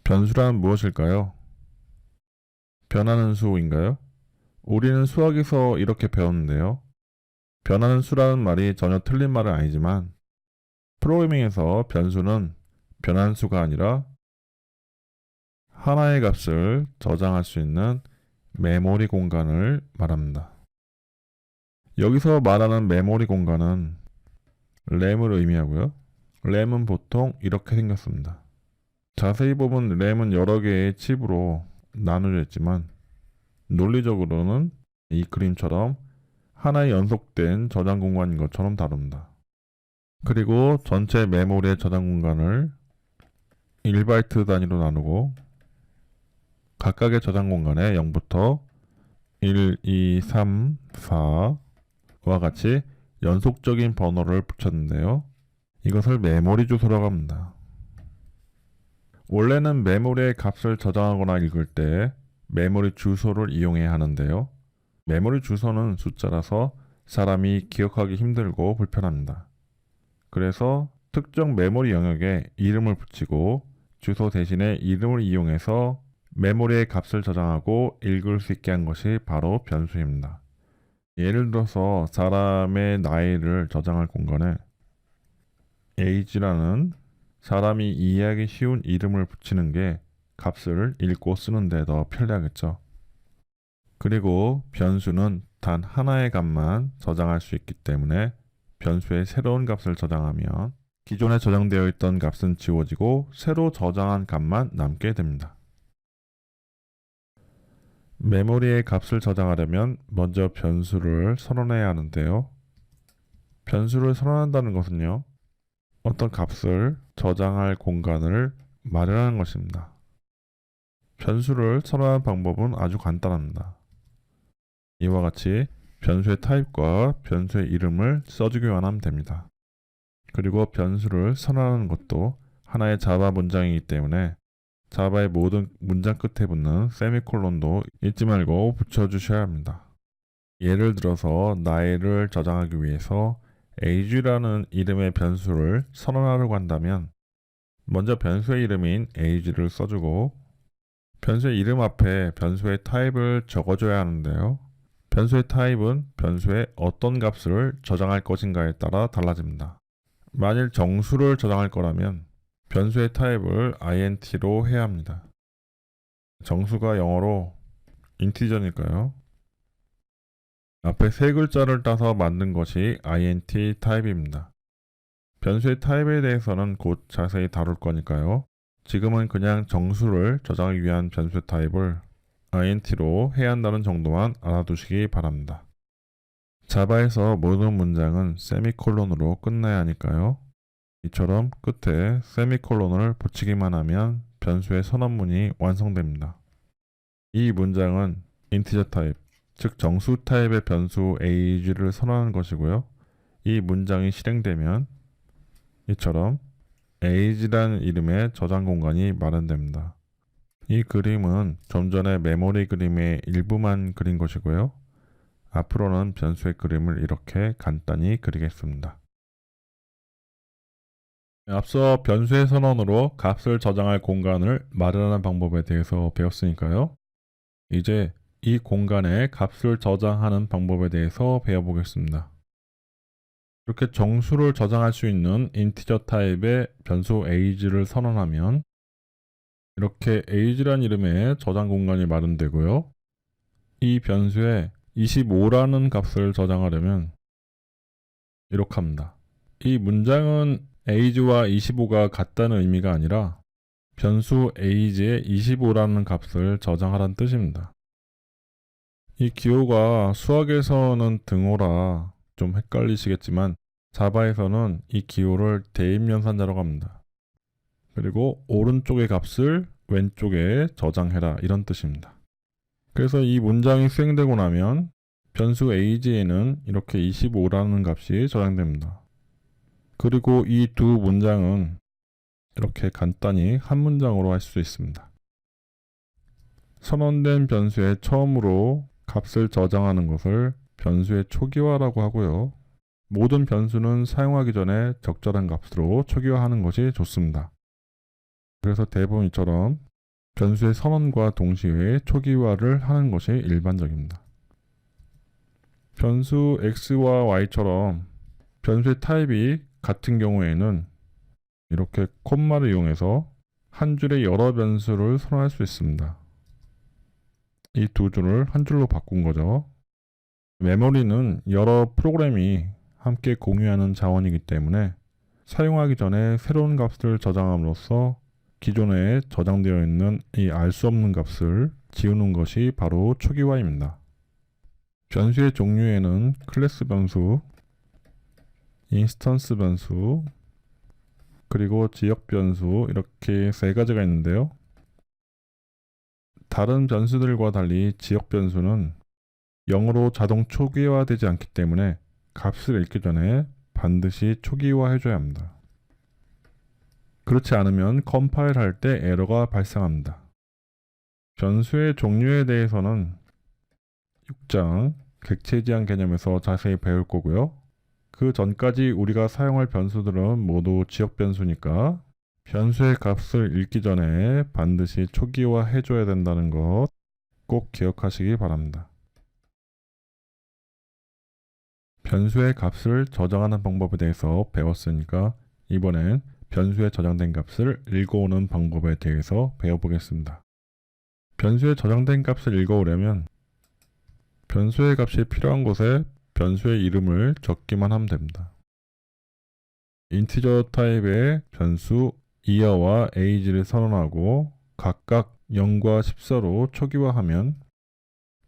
변수란 무엇일까요? 변하는 수인가요? 우리는 수학에서 이렇게 배웠는데요. 변하는 수라는 말이 전혀 틀린 말은 아니지만 프로그래밍에서 변수는 변하는 수가 아니라 하나의 값을 저장할 수 있는 메모리 공간을 말합니다. 여기서 말하는 메모리 공간은 램을 의미하고요. 램은 보통 이렇게 생겼습니다. 자세히 보면 램은 여러 개의 칩으로 나누어져 있지만 논리적으로는 이 그림처럼 하나의 연속된 저장 공간인 것처럼 다룹니다. 그리고 전체 메모리의 저장 공간을 1바이트 단위로 나누고 각각의 저장 공간에 0부터 1, 2, 3, 4와 같이 연속적인 번호를 붙였는데요. 이것을 메모리 주소라고 합니다. 원래는 메모리의 값을 저장하거나 읽을 때 메모리 주소를 이용해야 하는데요. 메모리 주소는 숫자라서 사람이 기억하기 힘들고 불편합니다. 그래서 특정 메모리 영역에 이름을 붙이고 주소 대신에 이름을 이용해서 메모리의 값을 저장하고 읽을 수 있게 한 것이 바로 변수입니다. 예를 들어서 사람의 나이를 저장할 공간에 age라는 사람이 이해하기 쉬운 이름을 붙이는 게 값을 읽고 쓰는데 더 편리하겠죠. 그리고 변수는 단 하나의 값만 저장할 수 있기 때문에 변수에 새로운 값을 저장하면 기존에 저장되어 있던 값은 지워지고 새로 저장한 값만 남게 됩니다. 메모리의 값을 저장하려면 먼저 변수를 선언해야 하는데요. 변수를 선언한다는 것은요, 어떤 값을 저장할 공간을 마련하는 것입니다. 변수를 선언하는 방법은 아주 간단합니다. 이와 같이 변수의 타입과 변수의 이름을 써주기만 하면 됩니다. 그리고 변수를 선언하는 것도 하나의 자바 문장이기 때문에 자바의 모든 문장 끝에 붙는 세미콜론도 잊지 말고 붙여주셔야 합니다. 예를 들어서 나이를 저장하기 위해서 age라는 이름의 변수를 선언하려고 한다면 먼저 변수의 이름인 age를 써주고 변수의 이름 앞에 변수의 타입을 적어줘야 하는데요. 변수의 타입은 변수에 어떤 값을 저장할 것인가에 따라 달라집니다. 만일 정수를 저장할 거라면 변수의 타입을 int로 해야 합니다. 정수가 영어로 인티저니까요. 앞에 세 글자를 따서 만든 것이 int 타입입니다. 변수의 타입에 대해서는 곧 자세히 다룰 거니까요. 지금은 그냥 정수를 저장하기 위한 변수 타입을 int로 해야 한다는 정도만 알아두시기 바랍니다. 자바에서 모든 문장은 세미콜론으로 끝나야 하니까요. 이처럼 끝에 세미콜론을 붙이기만 하면 변수의 선언문이 완성됩니다. 이 문장은 인티저 타입, 즉 정수 타입의 변수 age를 선언하는 것이고요. 이 문장이 실행되면 이처럼 age라는 이름의 저장 공간이 마련됩니다. 이 그림은 좀 전에 메모리 그림의 일부만 그린 것이고요. 앞으로는 변수의 그림을 이렇게 간단히 그리겠습니다. 앞서 변수의 선언으로 값을 저장할 공간을 마련하는 방법에 대해서 배웠으니까요. 이제 이 공간에 값을 저장하는 방법에 대해서 배워보겠습니다. 이렇게 정수를 저장할 수 있는 인티저 타입의 변수 age를 선언하면 이렇게 age란 이름의 저장 공간이 마련되고요. 이 변수에 25라는 값을 저장하려면 이렇게 합니다. 이 문장은 age와 25가 같다는 의미가 아니라 변수 age에 25라는 값을 저장하라는 뜻입니다. 이 기호가 수학에서는 등호라 좀 헷갈리시겠지만 자바에서는 이 기호를 대입연산자라고 합니다. 그리고 오른쪽의 값을 왼쪽에 저장해라 이런 뜻입니다. 그래서 이 문장이 수행되고 나면 변수 age에는 이렇게 25라는 값이 저장됩니다. 그리고 이 두 문장은 이렇게 간단히 한 문장으로 할 수 있습니다. 선언된 변수에 처음으로 값을 저장하는 것을 변수의 초기화라고 하고요. 모든 변수는 사용하기 전에 적절한 값으로 초기화하는 것이 좋습니다. 그래서 대부분 이처럼 변수의 선언과 동시에 초기화를 하는 것이 일반적입니다. 변수 x와 y처럼 변수의 타입이 같은 경우에는 이렇게 콤마를 이용해서 한 줄에 여러 변수를 선언할 수 있습니다. 이 두 줄을 한 줄로 바꾼 거죠. 메모리는 여러 프로그램이 함께 공유하는 자원이기 때문에 사용하기 전에 새로운 값을 저장함으로써 기존에 저장되어 있는 이 알 수 없는 값을 지우는 것이 바로 초기화입니다. 변수의 종류에는 클래스 변수, 인스턴스 변수, 그리고 지역 변수 이렇게 세 가지가 있는데요. 다른 변수들과 달리 지역 변수는 0으로 자동 초기화되지 않기 때문에 값을 읽기 전에 반드시 초기화해줘야 합니다. 그렇지 않으면 컴파일할 때 에러가 발생합니다. 변수의 종류에 대해서는 6장 객체 지향 개념에서 자세히 배울 거고요. 그 전까지 우리가 사용할 변수들은 모두 지역 변수니까 변수의 값을 읽기 전에 반드시 초기화 해줘야 된다는 것 꼭 기억하시기 바랍니다. 변수의 값을 저장하는 방법에 대해서 배웠으니까 이번엔 변수에 저장된 값을 읽어오는 방법에 대해서 배워보겠습니다. 변수에 저장된 값을 읽어오려면 변수의 값이 필요한 곳에 변수의 이름을 적기만 하면 됩니다. 인티저 타입의 변수 year와 age를 선언하고 각각 0과 14로 초기화하면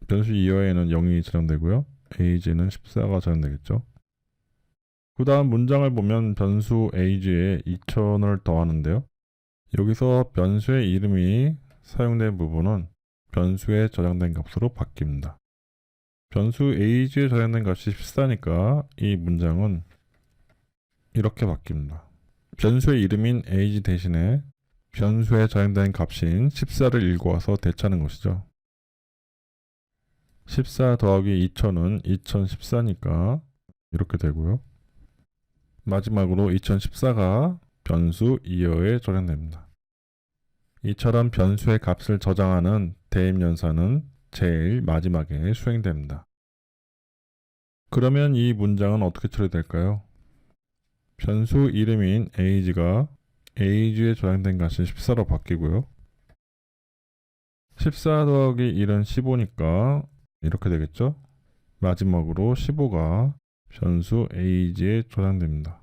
변수 year에는 0이 저장되고요. age는 14가 저장되겠죠. 그 다음 문장을 보면 변수 age에 2000을 더하는데요. 여기서 변수의 이름이 사용된 부분은 변수에 저장된 값으로 바뀝니다. 변수 age에 저장된 값이 14니까 이 문장은 이렇게 바뀝니다. 변수의 이름인 age 대신에 변수에 저장된 값인 14를 읽어와서 대체하는 것이죠. 14 더하기 2000은 2014니까 이렇게 되고요. 마지막으로 2014가 변수 year에 저장됩니다. 이처럼 변수의 값을 저장하는 대입연산은 제일 마지막에 수행됩니다. 그러면 이 문장은 어떻게 처리될까요? 변수 이름인 age가 age에 저장된 값이 14로 바뀌고요. 14 더하기 1은 15니까 이렇게 되겠죠? 마지막으로 15가 변수 age에 저장됩니다.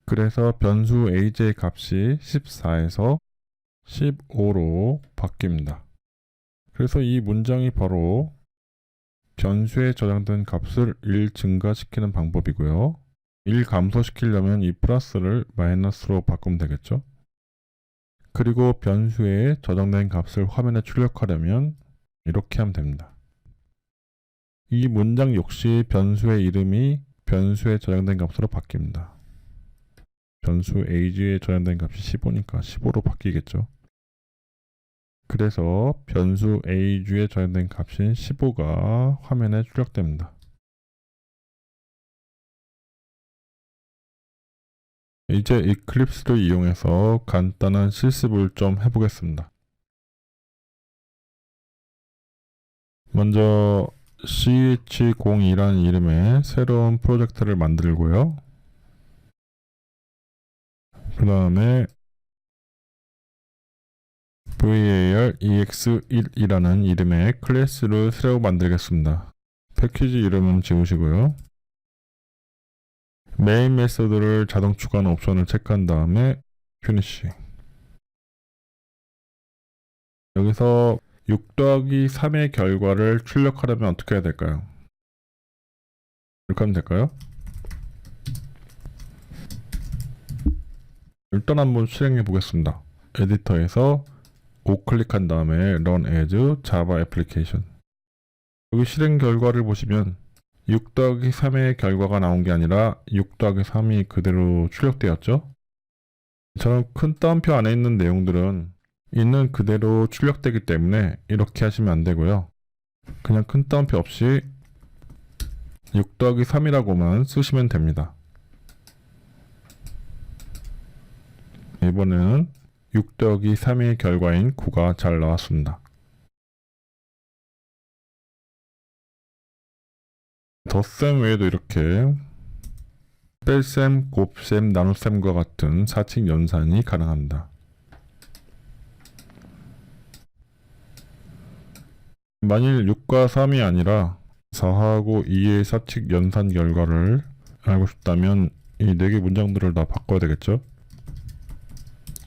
그래서 변수 age의 값이 14에서 15로 바뀝니다. 그래서 이 문장이 바로 변수에 저장된 값을 1 증가시키는 방법이고요. 1 감소시키려면 이 플러스를 마이너스로 바꾸면 되겠죠. 그리고 변수에 저장된 값을 화면에 출력하려면 이렇게 하면 됩니다. 이 문장 역시 변수의 이름이 변수에 저장된 값으로 바뀝니다. 변수 age에 저장된 값이 15니까 15로 바뀌겠죠. 그래서 변수 age에 저장된 값인 15가 화면에 출력됩니다. 이제 이클립스를 이용해서 간단한 실습을 좀 해보겠습니다. 먼저 ch02라는 이름의 새로운 프로젝트를 만들고요. 그 다음에 var ex1이라는 이름의 클래스를 새로 만들겠습니다. 패키지 이름은 지우시고요. 메인 메소드를 자동 추가하는 옵션을 체크한 다음에 finish. 여기서 6 더하기 3의 결과를 출력하려면 어떻게 해야 될까요? 이렇게 하면 될까요? 일단 한번 실행해 보겠습니다. 에디터에서 우클릭한 다음에 Run as Java Application. 여기 실행 결과를 보시면 6 더하기 3의 결과가 나온 게 아니라 6 더하기 3이 그대로 출력되었죠. 이처럼 큰 따옴표 안에 있는 내용들은 있는 그대로 출력되기 때문에 이렇게 하시면 안 되고요. 그냥 큰 따옴표 없이 6 더하기 3이라고만 쓰시면 됩니다. 이번에는 6 더하기 3의 결과인 9가 잘 나왔습니다. 덧셈 외에도 이렇게 뺄셈, 곱셈, 나눗셈과 같은 사칙 연산이 가능합니다. 만일 6과 3이 아니라 4하고 2의 사칙 연산 결과를 알고 싶다면 이 4개 문장들을 다 바꿔야 되겠죠?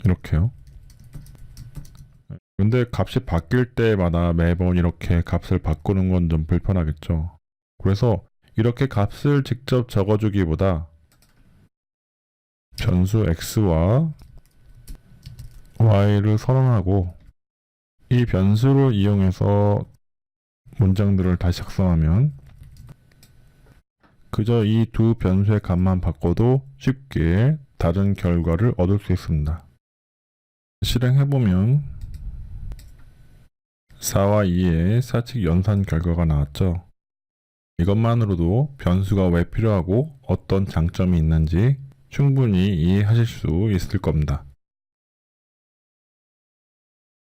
이렇게요. 근데 값이 바뀔 때마다 매번 이렇게 값을 바꾸는 건 좀 불편하겠죠. 그래서 이렇게 값을 직접 적어주기보다 변수 x와 y를 선언하고 이 변수를 이용해서 문장들을 다시 작성하면 그저 이 두 변수의 값만 바꿔도 쉽게 다른 결과를 얻을 수 있습니다. 실행해보면 4와 2의 사칙 연산 결과가 나왔죠. 이것만으로도 변수가 왜 필요하고 어떤 장점이 있는지 충분히 이해하실 수 있을 겁니다.